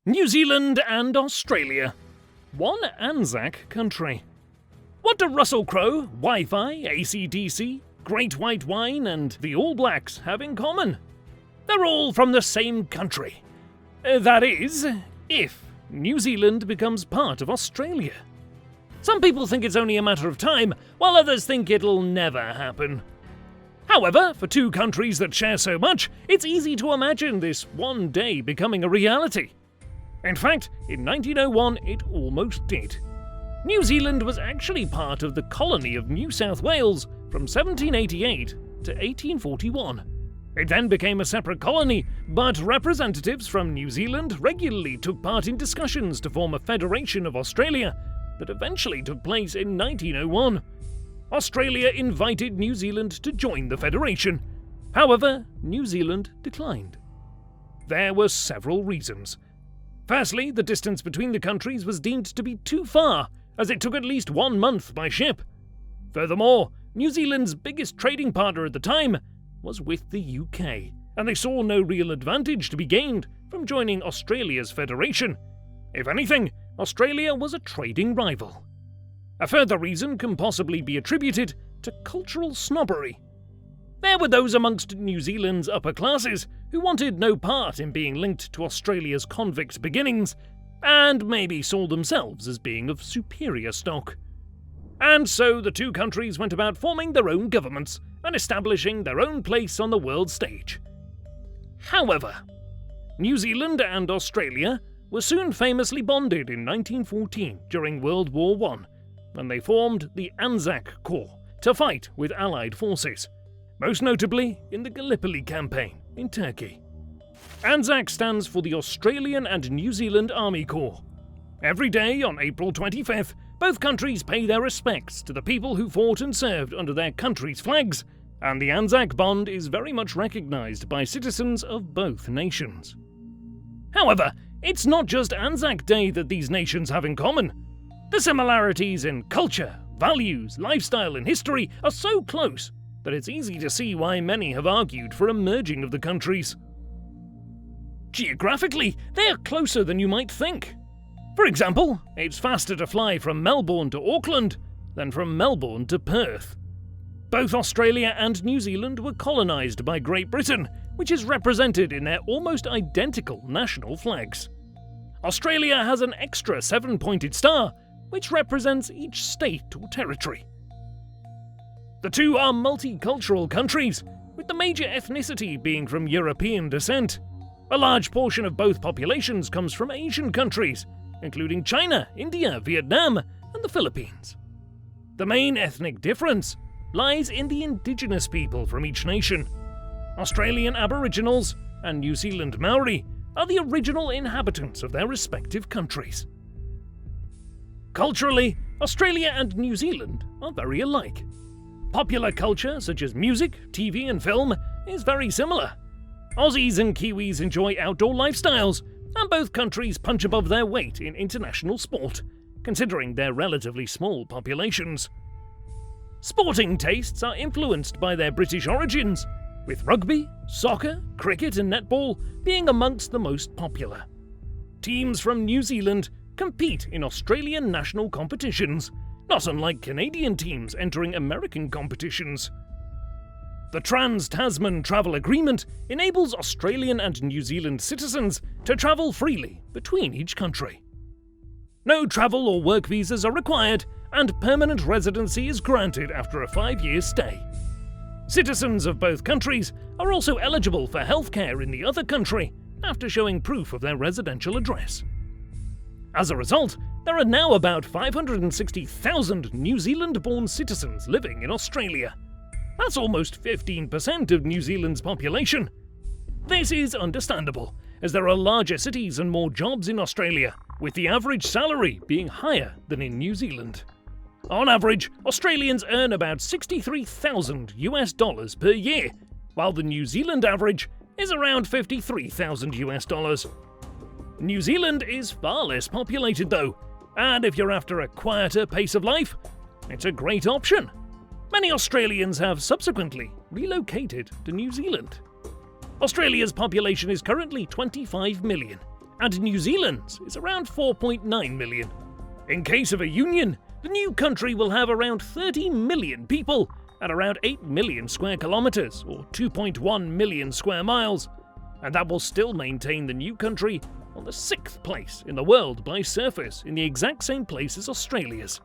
New Zealand and Australia. One Anzac country. What do Russell Crowe, Wi-Fi, AC/DC, Great White Wine and the All Blacks have in common? They're all from the same country. That is, if New Zealand becomes part of Australia. Some people think it's only a matter of time, while others think it'll never happen. However, for two countries that share so much, it's easy to imagine this one day becoming a reality. In fact, in 1901 it almost did. New Zealand was actually part of the colony of New South Wales from 1788 to 1841. It then became a separate colony, but representatives from New Zealand regularly took part in discussions to form a federation of Australia that eventually took place in 1901. Australia invited New Zealand to join the federation. However, New Zealand declined. There were several reasons. Firstly, the distance between the countries was deemed to be too far, as it took at least 1 month by ship. Furthermore, New Zealand's biggest trading partner at the time was with the UK, and they saw no real advantage to be gained from joining Australia's federation. If anything, Australia was a trading rival. A further reason can possibly be attributed to cultural snobbery. There were those amongst New Zealand's upper classes who wanted no part in being linked to Australia's convict beginnings, and maybe saw themselves as being of superior stock. And so the two countries went about forming their own governments and establishing their own place on the world stage. However, New Zealand and Australia were soon famously bonded in 1914 during World War I, when they formed the Anzac Corps to fight with Allied forces, most notably in the Gallipoli campaign in Turkey. ANZAC stands for the Australian and New Zealand Army Corps. Every day on April 25th, both countries pay their respects to the people who fought and served under their country's flags, and the Anzac bond is very much recognised by citizens of both nations. However, it's not just Anzac Day that these nations have in common. The similarities in culture, values, lifestyle and history are so close that it's easy to see why many have argued for a merging of the countries. Geographically, they are closer than you might think. For example, it's faster to fly from Melbourne to Auckland than from Melbourne to Perth. Both Australia and New Zealand were colonised by Great Britain, which is represented in their almost identical national flags. Australia has an extra 7-pointed star, which represents each state or territory. The two are multicultural countries, with the major ethnicity being from European descent. A large portion of both populations comes from Asian countries, including China, India, Vietnam, and the Philippines. The main ethnic difference lies in the indigenous people from each nation. Australian Aboriginals and New Zealand Maori are the original inhabitants of their respective countries. Culturally, Australia and New Zealand are very alike. Popular culture, such as music, TV, and film, is very similar. Aussies and Kiwis enjoy outdoor lifestyles, and both countries punch above their weight in international sport, considering their relatively small populations. Sporting tastes are influenced by their British origins, with rugby, soccer, cricket, and netball being amongst the most popular. Teams from New Zealand compete in Australian national competitions, not unlike Canadian teams entering American competitions. The Trans-Tasman Travel Agreement enables Australian and New Zealand citizens to travel freely between each country. No travel or work visas are required, and permanent residency is granted after a 5-year stay. Citizens of both countries are also eligible for healthcare in the other country after showing proof of their residential address. As a result, there are now about 560,000 New Zealand-born citizens living in Australia. That's almost 15% of New Zealand's population. This is understandable, as there are larger cities and more jobs in Australia, with the average salary being higher than in New Zealand. On average, Australians earn about $63,000 per year, while the New Zealand average is around $53,000. New Zealand is far less populated though, and if you're after a quieter pace of life, it's a great option. Many Australians have subsequently relocated to New Zealand. Australia's population is currently 25 million, and New Zealand's is around 4.9 million. In case of a union, the new country will have around 30 million people at around 8 million square kilometres, or 2.1 million square miles, and that will still maintain the new country on the 6th place in the world by surface, in the exact same place as Australia's.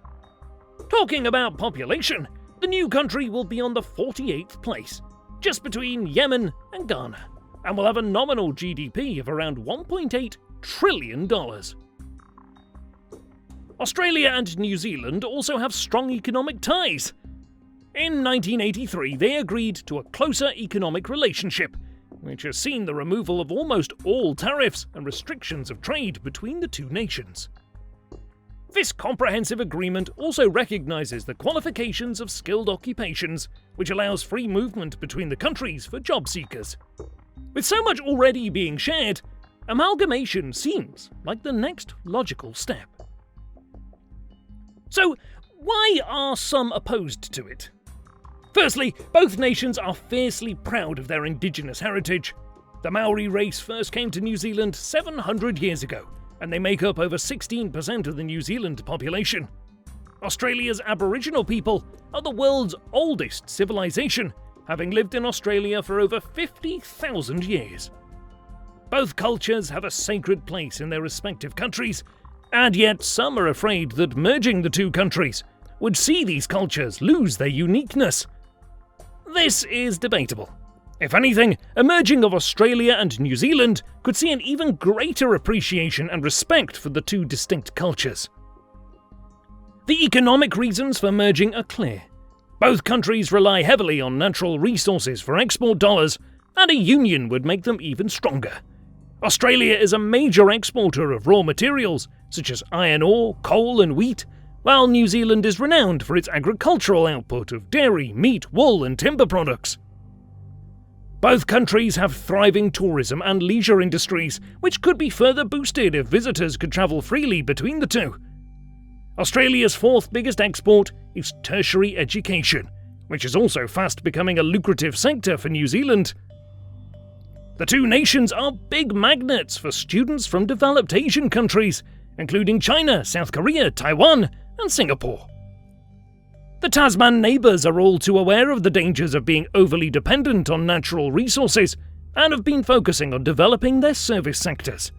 Talking about population, the new country will be on the 48th place, just between Yemen and Ghana, and will have a nominal GDP of around $1.8 trillion. Australia and New Zealand also have strong economic ties. In 1983, they agreed to a closer economic relationship, which has seen the removal of almost all tariffs and restrictions of trade between the two nations. This comprehensive agreement also recognises the qualifications of skilled occupations, which allows free movement between the countries for job seekers. With so much already being shared, amalgamation seems like the next logical step. So, why are some opposed to it? Firstly, both nations are fiercely proud of their indigenous heritage. The Maori race first came to New Zealand 700 years ago, and they make up over 16% of the New Zealand population. Australia's Aboriginal people are the world's oldest civilization, having lived in Australia for over 50,000 years. Both cultures have a sacred place in their respective countries, and yet some are afraid that merging the two countries would see these cultures lose their uniqueness. This is debatable. If anything, a merging of Australia and New Zealand could see an even greater appreciation and respect for the two distinct cultures. The economic reasons for merging are clear. Both countries rely heavily on natural resources for export dollars, and a union would make them even stronger. Australia is a major exporter of raw materials, such as iron ore, coal and wheat, while New Zealand is renowned for its agricultural output of dairy, meat, wool and timber products. Both countries have thriving tourism and leisure industries, which could be further boosted if visitors could travel freely between the two. Australia's fourth biggest export is tertiary education, which is also fast becoming a lucrative sector for New Zealand. The two nations are big magnets for students from developed Asian countries, including China, South Korea, Taiwan, and Singapore. The Tasman neighbours are all too aware of the dangers of being overly dependent on natural resources and have been focusing on developing their service sectors.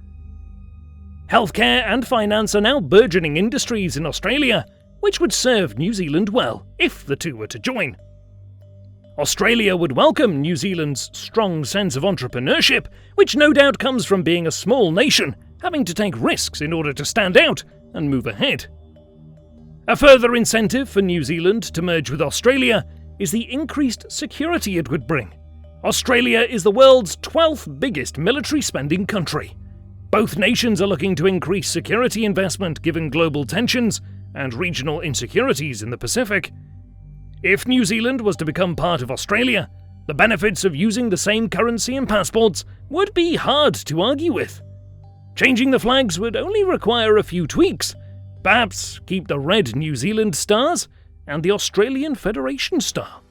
Healthcare and finance are now burgeoning industries in Australia, which would serve New Zealand well if the two were to join. Australia would welcome New Zealand's strong sense of entrepreneurship, which no doubt comes from being a small nation, having to take risks in order to stand out and move ahead. A further incentive for New Zealand to merge with Australia is the increased security it would bring. Australia is the world's 12th biggest military spending country. Both nations are looking to increase security investment given global tensions and regional insecurities in the Pacific. If New Zealand was to become part of Australia, the benefits of using the same currency and passports would be hard to argue with. Changing the flags would only require a few tweaks. Perhaps keep the red New Zealand stars and the Australian Federation star.